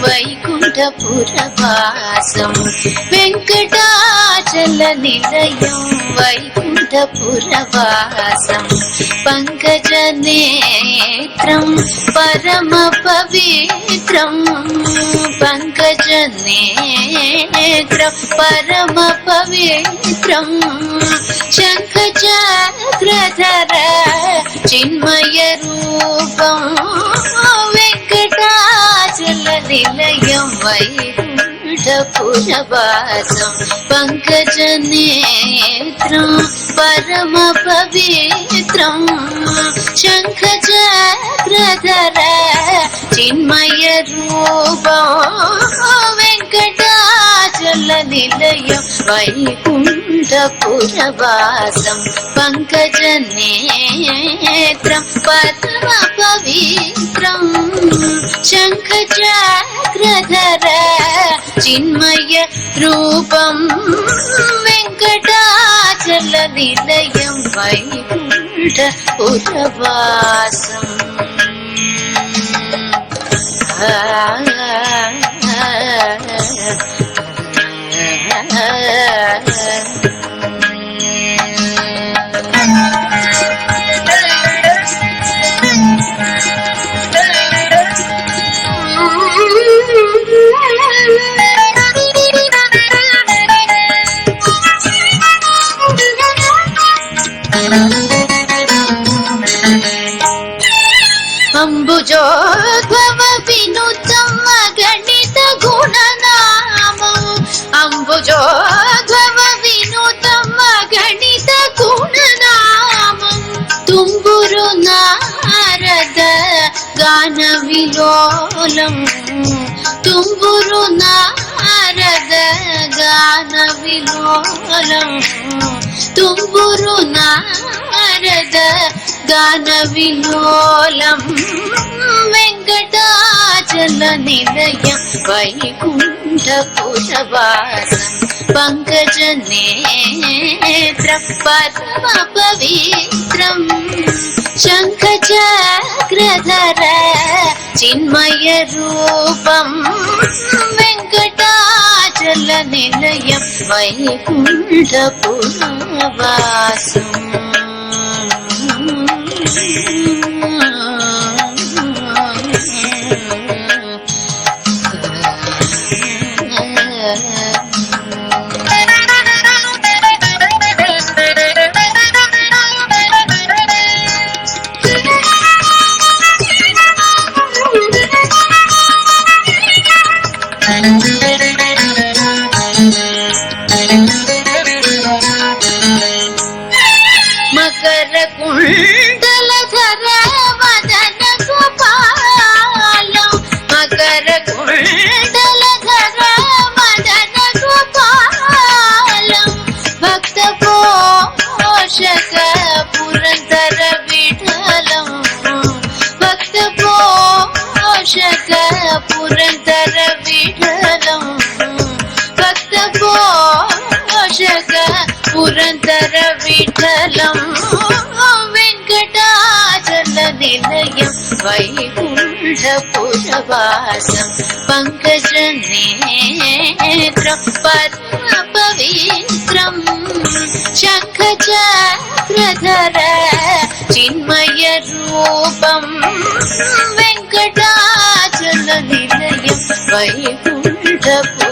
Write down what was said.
వైకుంఠపురవాసం వెంకటాచలనిలయం వైకుంఠపురవాసం పంకజనేత్రం పరమ పవిత్రం పంకజనేత్రం పరమ పవిత్రం శంఖచక్రధర చిన్మయ రూపం వెంకటాచలనిలయం వైకుంఠపురవాసం పంకజనేత్రం పరమ పవిత్రం శంఖచక్రధర చిన్మయ రూపం వెంకటాచలనిలయం వైకుంఠపురవాసం పంకజనేత్రం పరమ పవిత్రం శంఖచక్రధర చిన్మయ రూపం వెంకటాచలనిలయం వైకుంఠపురవాసం అంబుజోద్భవ వినుతం అగణిత గుణనామం అంబుజోద్భవ వినుతం అగణిత గుణనామం తుంబురు నారద గాన విలోలం తుంబురు నారద గాన విలోలం తుంబురు నారద గాన విలోలం వెంకటాచలనిలయం వైకుంఠపురవాసం పంకజనేత్రం పరమ పవిత్రం శంఖచక్రధర చిన్మయ రూపం వెంకటాచలనిలయం వైకుంఠపురవాసం మకర కుండలధర వదన గోపాలం మకర కుండలధర వదన గోపాలం భక్త పోషక పురందర విఠలం భక్త పోషక పురందర విఠలం భక్త పోషక పురందర విఠలం వెంకటాచలనిలయం వైకుంఠపురవాసం పంకజనేత్రం పరమ పవిత్రం శంఖచక్రధర చిన్మయ రూపం వెంకటాచలనిలయం వైకుంఠపురవాసం